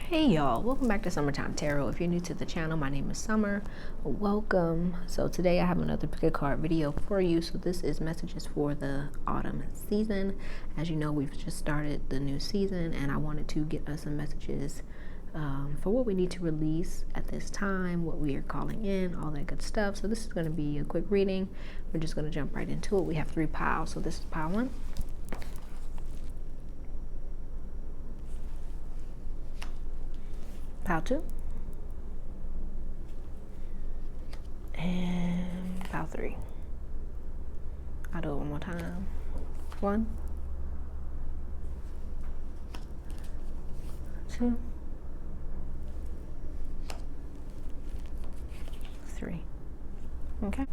Hey y'all, welcome back to Summertime Tarot. If you're new to the channel, my name is Summer. Welcome. So today I have another pick a card video for you. So this is messages for the autumn season. As you know, we've just started the new season and I wanted to get us some messages for what we need to release at this time, what we are calling in, all that good stuff. So this is going to be a quick reading. We're just going to jump right into it. We have 3 piles. So this is pile 1. Pile 2. And pile 3. I'll do it one more time. 1, 2, 3. Okay.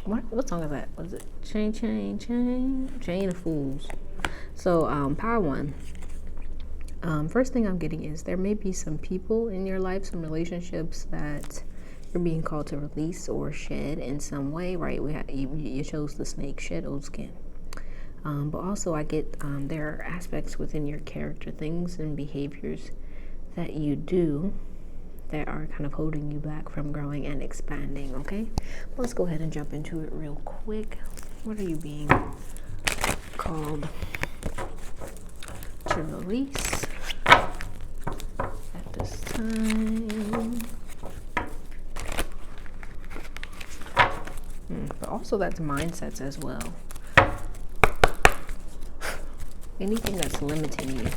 What song is that? What is it? Chain of Fools. So pile 1. First thing I'm getting is there may be some people in your life, some relationships that you're being called to release or shed in some way, right? You chose the snake, shed old skin. But also I get there are aspects within your character, things and behaviors that you do that are kind of holding you back from growing and expanding, okay? Let's go ahead and jump into it real quick. What are you being called to release at this time? But also that's mindsets as well. Anything that's limiting you.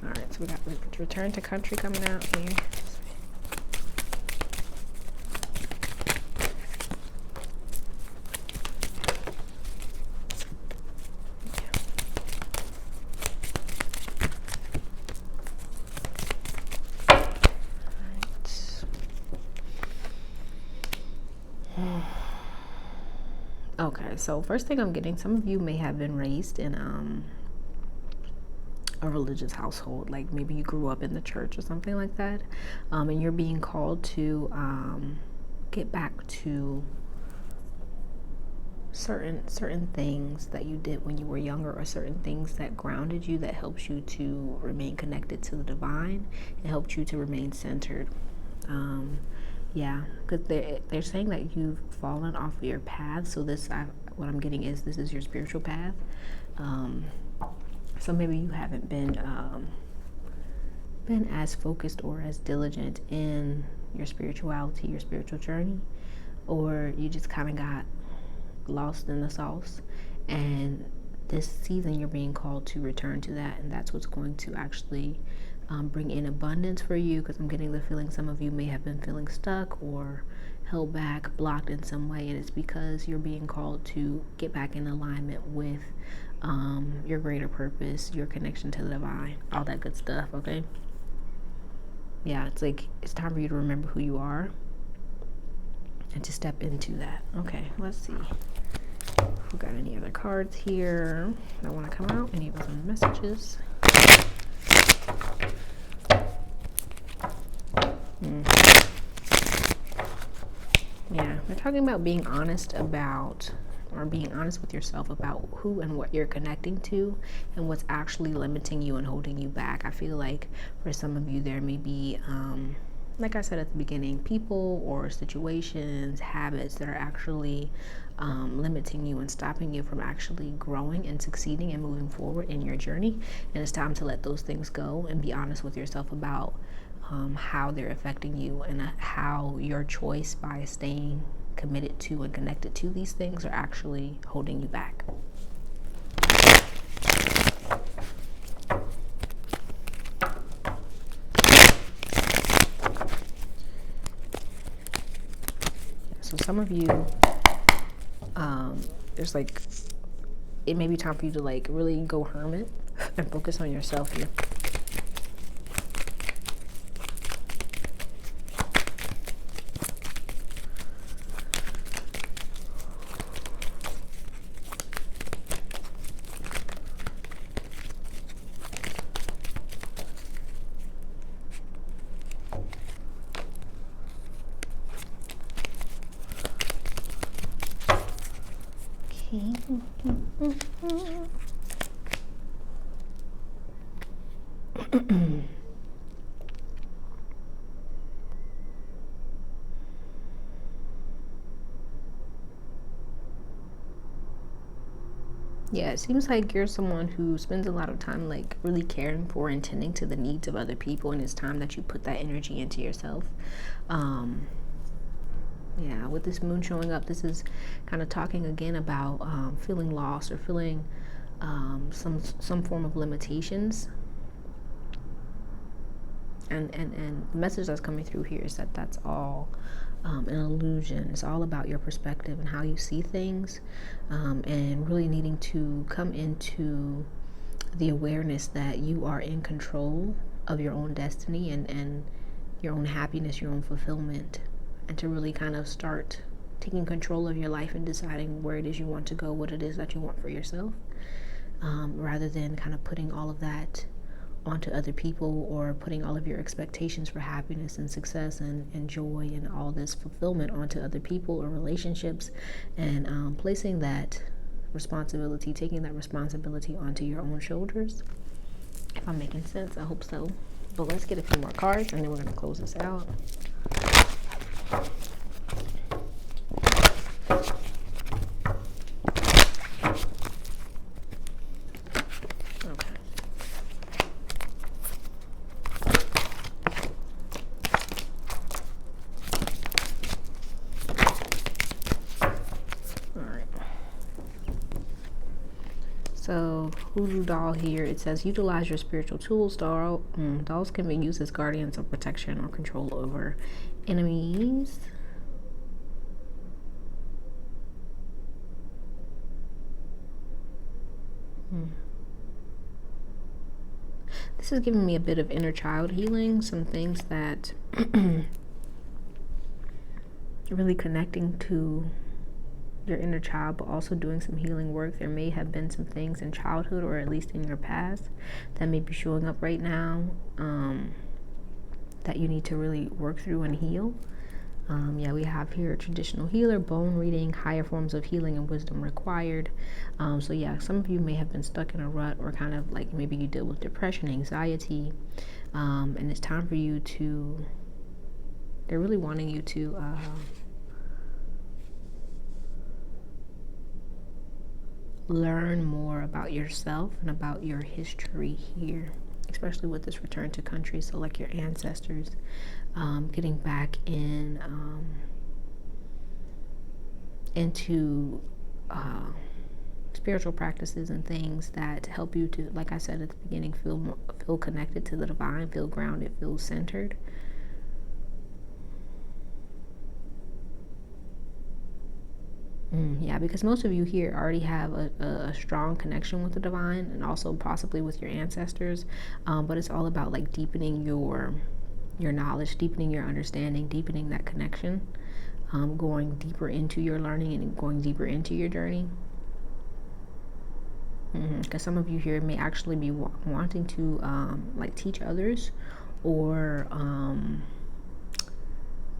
All right, so we got return to country coming out here. Okay, so first thing I'm getting, some of you may have been raised in a religious household, like maybe you grew up in the church or something like that, and you're being called to get back to certain things that you did when you were younger, or certain things that grounded you, that helps you to remain connected to the divine and helped you to remain centered. Yeah, because they're saying that you've fallen off of your path. So what I'm getting is this is your spiritual path. So maybe you haven't been as focused or as diligent in your spirituality, your spiritual journey, or you just kind of got lost in the sauce. And this season you're being called to return to that, and that's what's going to actually bring in abundance for you, because I'm getting the feeling some of you may have been feeling stuck or held back, blocked in some way, and it's because you're being called to get back in alignment with your greater purpose, your connection to the divine, all that good stuff, okay? Yeah, it's like it's time for you to remember who you are and to step into that. Okay, let's see. We got any other cards here that want to come out? Any other messages? Yeah, they're talking about being honest about, or being honest with yourself about who and what you're connecting to and what's actually limiting you and holding you back. I feel like for some of you there may be, like I said at the beginning, people or situations, habits that are actually limiting you and stopping you from actually growing and succeeding and moving forward in your journey. And it's time to let those things go and be honest with yourself about how they're affecting you, and how your choice by staying committed to and connected to these things are actually holding you back. So some of you, there's like, it may be time for you to like really go hermit and focus on yourself here. Yeah, it seems like you're someone who spends a lot of time like really caring for and tending to the needs of other people, and it's time that you put that energy into yourself. Yeah, with this moon showing up, this is kind of talking again about feeling lost or feeling some form of limitations. And the message that's coming through here is that that's all an illusion. It's all about your perspective and how you see things, and really needing to come into the awareness that you are in control of your own destiny and your own happiness, your own fulfillment, and to really kind of start taking control of your life and deciding where it is you want to go, what it is that you want for yourself, rather than kind of putting all of that onto other people, or putting all of your expectations for happiness and success and joy and all this fulfillment onto other people or relationships, and placing that responsibility, taking that responsibility onto your own shoulders. If I'm making sense, I hope so. But let's get a few more cards and then we're going to close this out. So, Hoodoo doll here, it says utilize your spiritual tools. Dolls can be used as guardians of protection or control over enemies. This is giving me a bit of inner child healing, some things that really connecting to your inner child, but also doing some healing work. There may have been some things in childhood, or at least in your past, that may be showing up right now, that you need to really work through and heal. Yeah, we have here traditional healer, bone reading, higher forms of healing and wisdom required. So yeah, some of you may have been stuck in a rut, or kind of like maybe you deal with depression, anxiety, and it's time for you to, they're really wanting you to learn more about yourself and about your history here, especially with this return to country. So like your ancestors, getting back into spiritual practices and things that help you to, like I said at the beginning, feel connected to the divine, feel grounded, feel centered. Yeah, because most of you here already have a strong connection with the divine, and also possibly with your ancestors, but it's all about like deepening your knowledge, deepening your understanding, deepening that connection, going deeper into your learning and going deeper into your journey. Because some of you here may actually be wanting to like teach others, or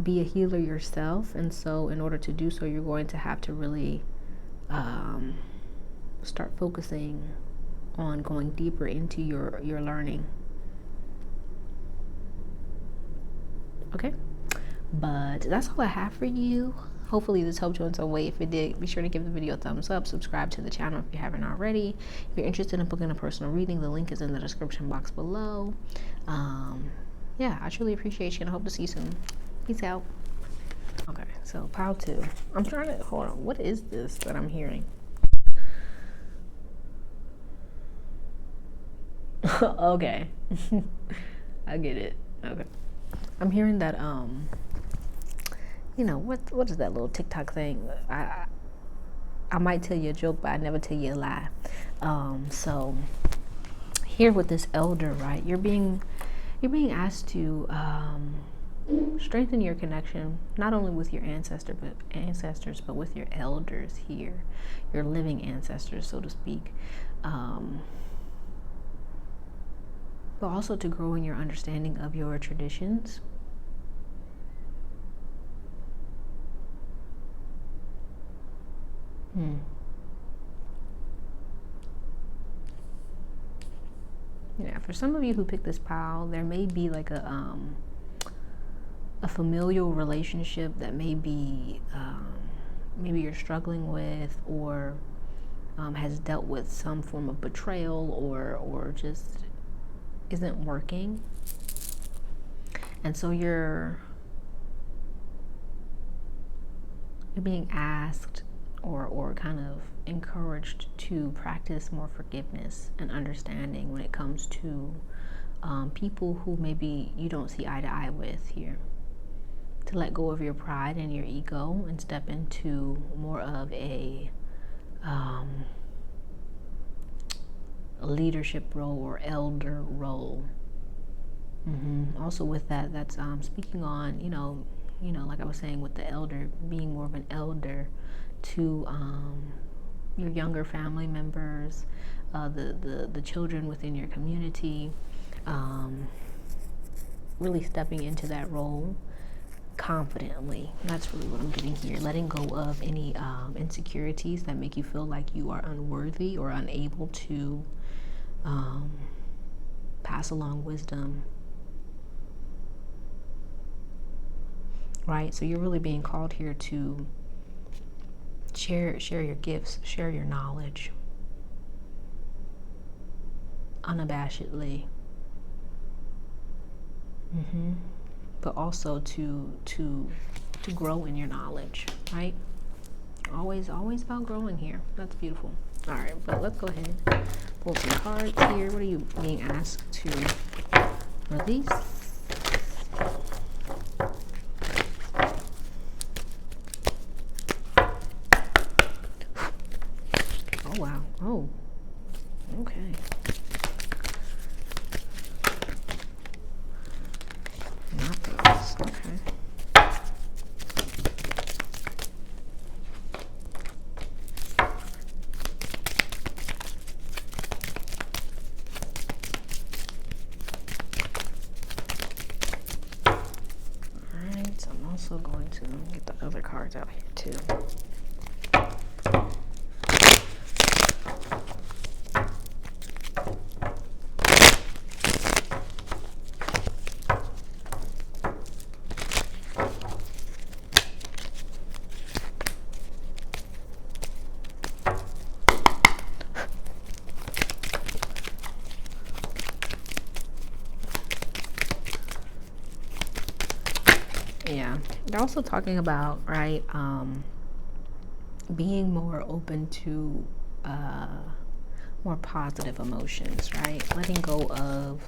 be a healer yourself, and so in order to do so, you're going to have to really start focusing on going deeper into your learning. Okay, but that's all I have for you. Hopefully this helped you in some way. If it did, be sure to give the video a thumbs up, subscribe to the channel if you haven't already. If you're interested in booking a personal reading, the link is in the description box below. Yeah, I truly appreciate you and I hope to see you soon. Peace out. Okay, so pile 2. I'm trying to, hold on, what is this that I'm hearing? Okay. I get it. Okay. I'm hearing that, you know, what is that little TikTok thing? I might tell you a joke, but I never tell you a lie. So here with this elder, right, you're being asked to strengthen your connection, not only with your ancestors, but with your elders here, your living ancestors, so to speak, but also to grow in your understanding of your traditions. Yeah, for some of you who picked this pile, there may be like a familial relationship that maybe you're struggling with, or has dealt with some form of betrayal, or just isn't working. And so you're being asked or kind of encouraged to practice more forgiveness and understanding when it comes to people who maybe you don't see eye to eye with here. To let go of your pride and your ego and step into more of a leadership role or elder role. Also with that, that's speaking on, like I was saying, with the elder, being more of an elder to your younger family members, the children within your community, really stepping into that role confidently. That's really what I'm getting here. Letting go of any insecurities that make you feel like you are unworthy or unable to pass along wisdom. Right? So you're really being called here to share your gifts, share your knowledge unabashedly. But also to grow in your knowledge, right? Always about growing here. That's beautiful. All right, but let's go ahead and pull some cards here. What are you being asked to release? Oh, wow. Oh, okay. Not those. Okay. Alright, so I'm also going to get the other cards out here too. Yeah, they're also talking about, right, being more open to more positive emotions, right? Letting go of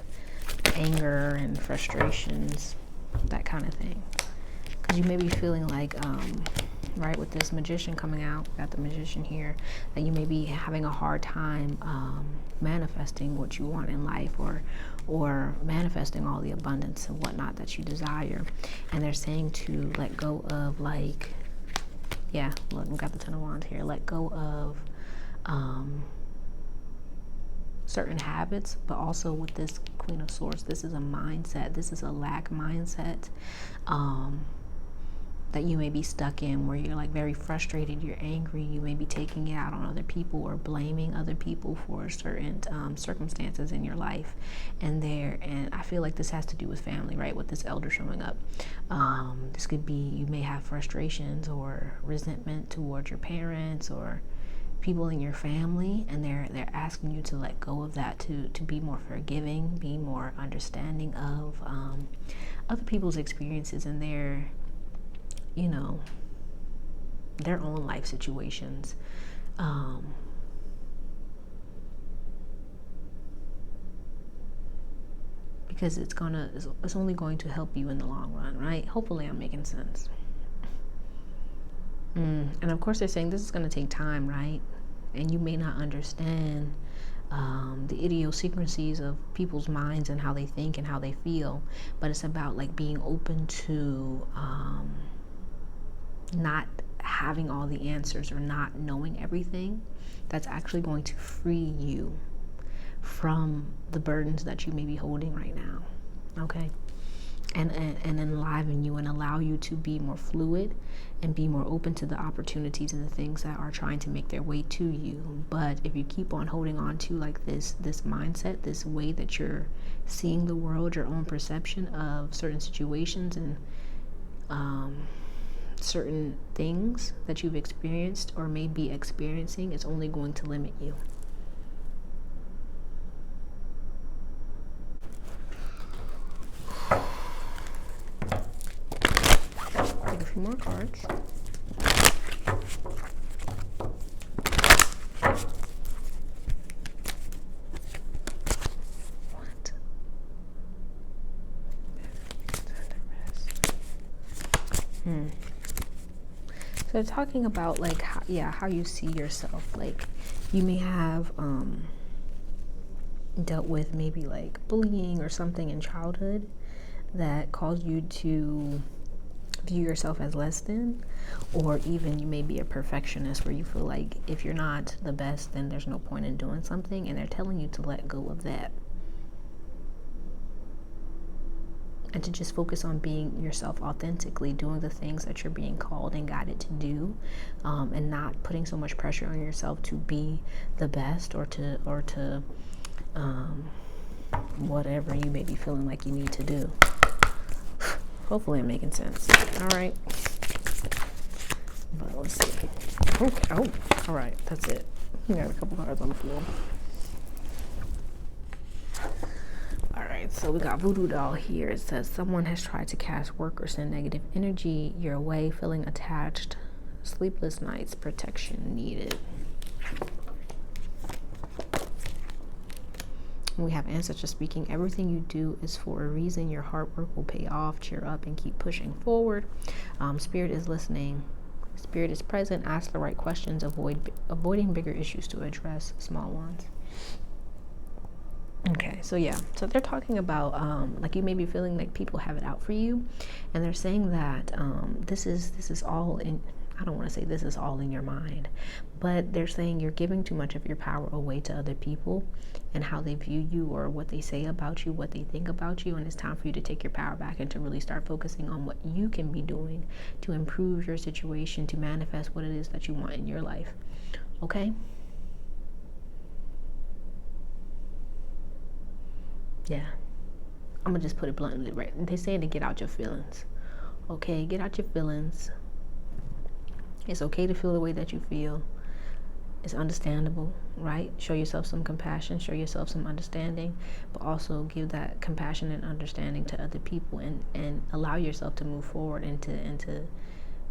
anger and frustrations, that kind of thing. Because you may be feeling like, right, with this magician coming out, got the magician here, that you may be having a hard time manifesting what you want in life, or manifesting all the abundance and whatnot that you desire. And they're saying to let go of, like, yeah, look, we've got the Ten of Wands here. Let go of certain habits, but also with this Queen of Swords, this is a mindset. This is a lack mindset that you may be stuck in, where you're like very frustrated, you're angry, you may be taking it out on other people or blaming other people for certain circumstances in your life. And I feel like this has to do with family, right? With this elder showing up. This could be, you may have frustrations or resentment towards your parents or people in your family, and they're asking you to let go of that, to be more forgiving, be more understanding of other people's experiences and their own life situations. Because it's only going to help you in the long run, right? Hopefully I'm making sense. And of course they're saying this is going to take time, right? And you may not understand the idiosyncrasies of people's minds and how they think and how they feel, but it's about like being open to not having all the answers or not knowing everything. That's actually going to free you from the burdens that you may be holding right now. Okay, and enliven you and allow you to be more fluid and be more open to the opportunities and the things that are trying to make their way to you. But if you keep on holding on to like this mindset, this way that you're seeing the world, your own perception of certain situations and certain things that you've experienced or may be experiencing, it's only going to limit you. Take a few more cards. So talking about like how you see yourself. Like you may have dealt with maybe like bullying or something in childhood that caused you to view yourself as less than, or even you may be a perfectionist where you feel like if you're not the best, then there's no point in doing something, and they're telling you to let go of that and to just focus on being yourself authentically, doing the things that you're being called and guided to do, and not putting so much pressure on yourself to be the best or to whatever you may be feeling like you need to do. Hopefully I'm making sense. All right. But let's see. Okay. Oh, all right. That's it. We got a couple cards on the floor. All right. So we got Voodoo Doll here. It says someone has tried to cast work or send negative energy your way, feeling attached, sleepless nights, protection needed. We have ancestors speaking. Everything you do is for a reason. Your hard work will pay off. Cheer up and keep pushing forward. Spirit is listening. Spirit is present. Ask the right questions. Avoiding bigger issues to address small ones. Okay, so yeah, so they're talking about like you may be feeling like people have it out for you, and they're saying that this is all in. I don't want to say this is all in your mind, but they're saying you're giving too much of your power away to other people and how they view you or what they say about you, what they think about you, and it's time for you to take your power back and to really start focusing on what you can be doing to improve your situation, to manifest what it is that you want in your life. Okay? Yeah. I'm gonna just put it bluntly, right? They're saying to get out your feelings. Okay, get out your feelings. It's okay to feel the way that you feel. It's understandable, right? Show yourself some compassion, show yourself some understanding, but also give that compassion and understanding to other people, and allow yourself to move forward and to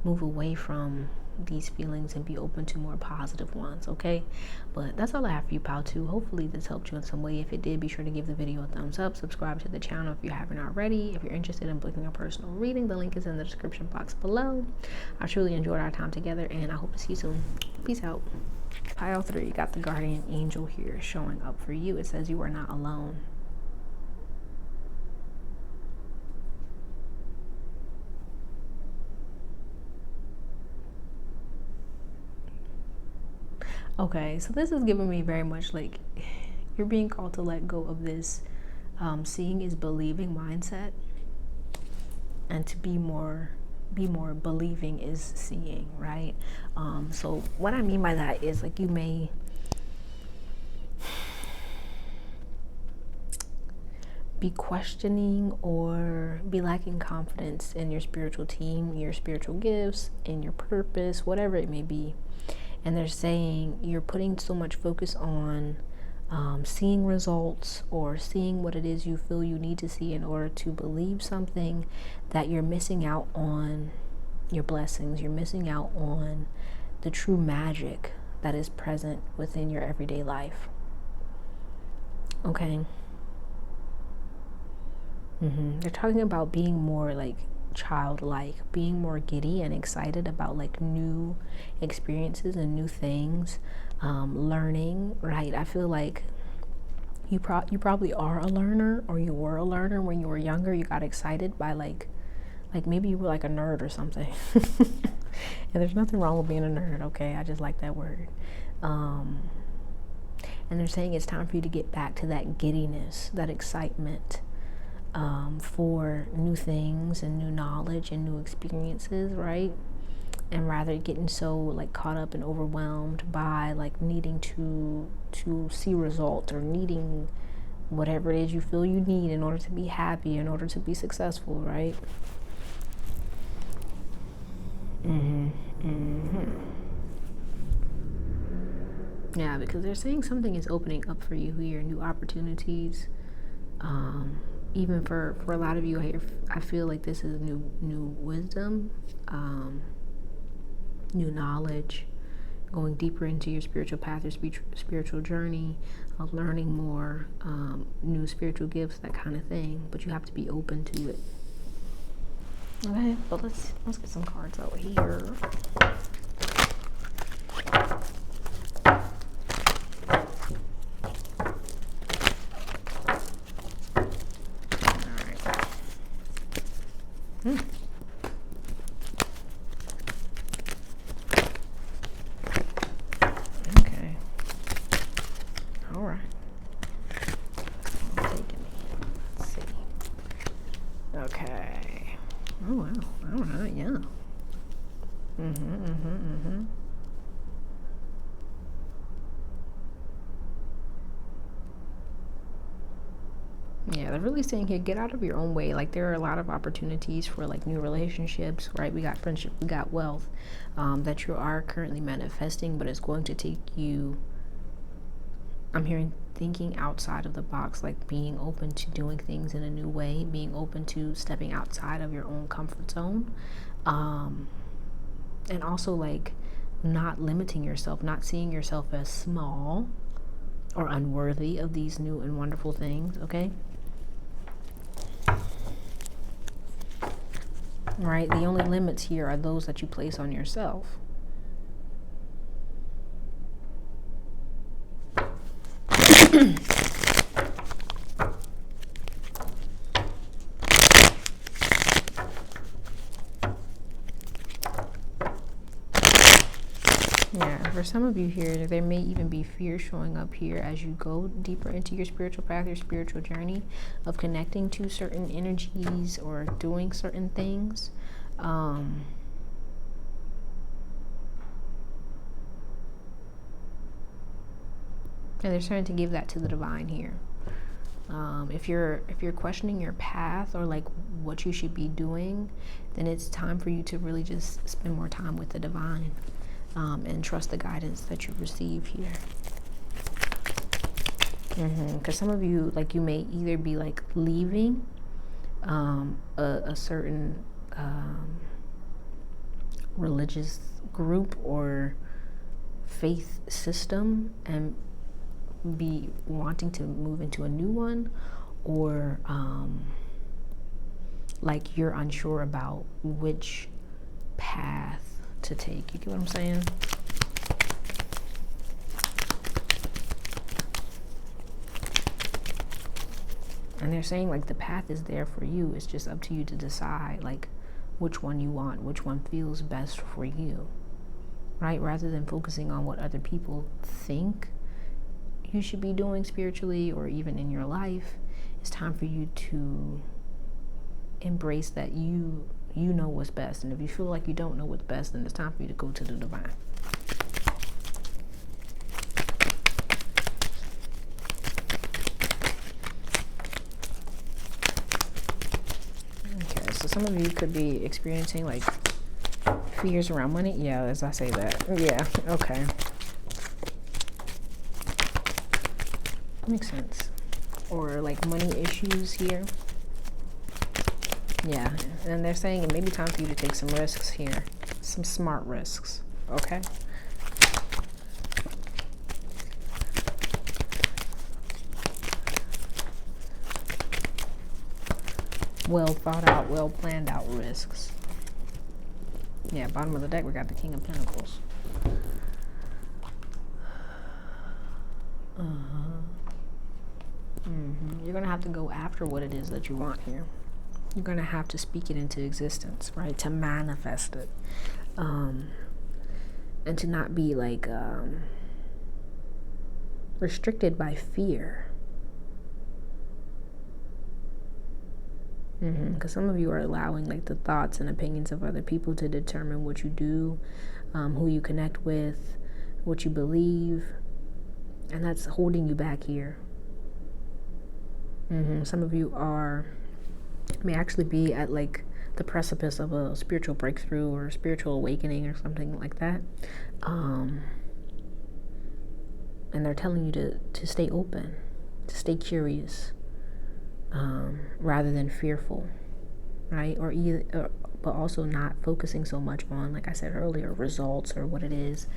move away from these feelings and be open to more positive ones. Okay, but that's all I have for you, pal. Too. Hopefully this helped you in some way. If it did, be sure to give the video a thumbs up, subscribe to the channel if you haven't already. If you're interested in booking a personal reading, the link is in the description box below. I truly enjoyed our time together, and I hope to see you soon. Peace out. Pile 3, you got the guardian angel here showing up for you. It says you are not alone. Okay, so this is giving me very much like you're being called to let go of this seeing is believing mindset, and to be more believing is seeing, right? So what I mean by that is like you may be questioning or be lacking confidence in your spiritual team, your spiritual gifts, in your purpose, whatever it may be. And they're saying you're putting so much focus on seeing results or seeing what it is you feel you need to see in order to believe something, that you're missing out on your blessings. You're missing out on the true magic that is present within your everyday life. Okay. They're talking about being more like childlike, being more giddy and excited about like new experiences and new things, learning, right? I feel like you probably are a learner, or you were a learner when you were younger. You got excited by like maybe you were like a nerd or something. And there's nothing wrong with being a nerd, okay? I just like that word. And they're saying it's time for you to get back to that giddiness, that excitement, for new things and new knowledge and new experiences, right? And rather getting so like caught up and overwhelmed by like needing to see results, or needing whatever it is you feel you need in order to be happy, in order to be successful, right? Yeah, because they're saying something is opening up for you here, new opportunities. Even for a lot of you, I feel like this is new wisdom, new knowledge, going deeper into your spiritual path, your spiritual journey, learning more, new spiritual gifts, that kind of thing. But you have to be open to it. Okay, but let's get some cards out here. Okay. All right. I'll take it. Let's see. Okay. Oh wow. All right. Yeah. Yeah, they're really saying here, get out of your own way. Like, there are a lot of opportunities for like new relationships, right? We got friendship, we got wealth, that you are currently manifesting, but it's going to take you, I'm hearing, thinking outside of the box, like being open to doing things in a new way, being open to stepping outside of your own comfort zone, and also like not limiting yourself, not seeing yourself as small or unworthy of these new and wonderful things. Okay. Right? The only limits here are those that you place on yourself. Yeah, for some of you here, there may even be fear showing up here as you go deeper into your spiritual path, your spiritual journey, of connecting to certain energies or doing certain things. And they're starting to give that to the divine here. If you're questioning your path or like what you should be doing, then it's time for you to really just spend more time with the divine, and trust the guidance that you receive here. Because some of you, like, you may either be like leaving a certain religious group or faith system and be wanting to move into a new one, or like you're unsure about which path to take. You get what I'm saying? And they're saying like the path is there for you. It's just up to you to decide like which one you want, which one feels best for you, right? Rather than focusing on what other people think you should be doing spiritually or even in your life, it's time for you to embrace that you know what's best. And if you feel like you don't know what's best, then it's time for you to go to the divine. Okay, so some of you could be experiencing like fears around money. Yeah, as I say that. Yeah, okay. Makes sense. Or like money issues here. Yeah, and they're saying it may be time for you to take some risks here, some smart risks. Okay. Well thought out, well planned out risks. Yeah, bottom of the deck we got the King of Pentacles. You're gonna have to go after what it is that you want here. You're gonna have to speak it into existence, right? To manifest it, and to not be like restricted by fear. Because some of you are allowing like the thoughts and opinions of other people to determine what you do, who you connect with, what you believe, and that's holding you back here. Some of you may actually be at like the precipice of a spiritual breakthrough or a spiritual awakening or something like that. And they're telling you to stay open, to stay curious, rather than fearful, right? But also not focusing so much on, like I said earlier, results or what it is,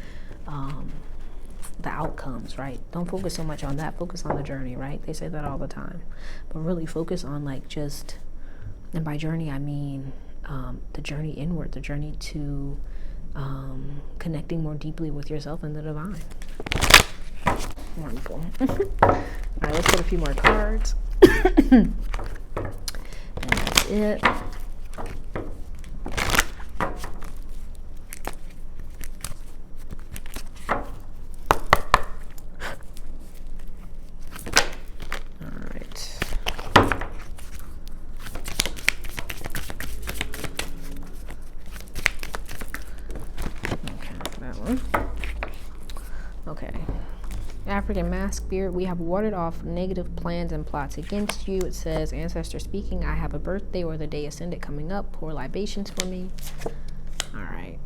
the outcomes, right? Don't focus so much on that. Focus on the journey, right? They say that all the time. But really focus on like just, and by journey I mean the journey inward, the journey to connecting more deeply with yourself and the divine. Wonderful. All right, let's get a few more cards. And that's it. Okay. African mask spirit, we have warded off negative plans and plots against you. It says, ancestor speaking, I have a birthday or the day ascended coming up. Pour libations for me. All right.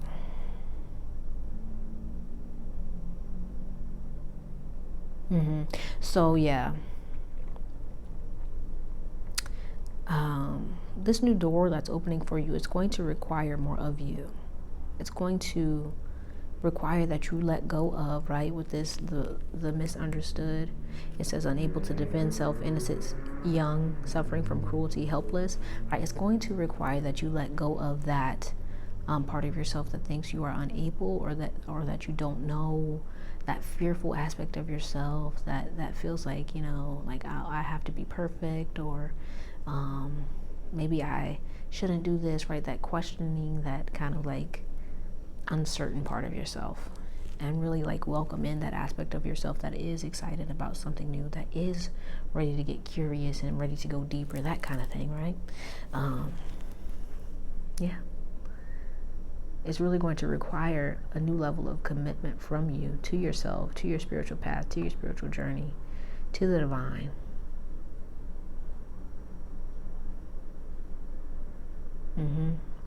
So yeah. This new door that's opening for you is going to require more of you. It's going to require that you let go of, right, with this, the misunderstood. It says unable to defend self, innocent, young, suffering from cruelty, helpless, right? It's going to require that you let go of that part of yourself that thinks you are unable, or that you don't know, that fearful aspect of yourself that feels like, you know, like I have to be perfect, or maybe I shouldn't do this, right? That questioning, that kind of like uncertain part of yourself, and really like welcome in that aspect of yourself that is excited about something new, that is ready to get curious and ready to go deeper, that kind of thing, right? Yeah. It's really going to require a new level of commitment from you to yourself, to your spiritual path, to your spiritual journey, to the divine.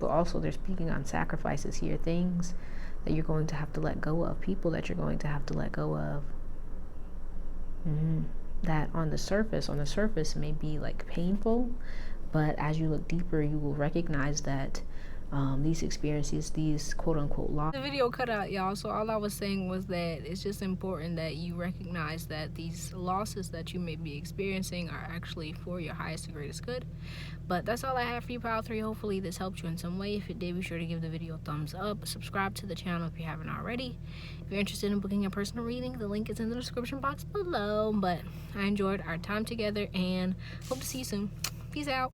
But also they're speaking on sacrifices here, things that you're going to have to let go of, people that you're going to have to let go of. That on the surface may be like painful, but as you look deeper, you will recognize that these experiences, these quote-unquote losses. The video cut out, y'all, so all I was saying was that it's just important that you recognize that these losses that you may be experiencing are actually for your highest and greatest good. But that's all I have for you, Pile 3. Hopefully this helped you in some way. If it did, be sure to give the video a thumbs up. Subscribe to the channel if you haven't already. If you're interested in booking a personal reading, the link is in the description box below. But I enjoyed our time together and hope to see you soon. Peace out.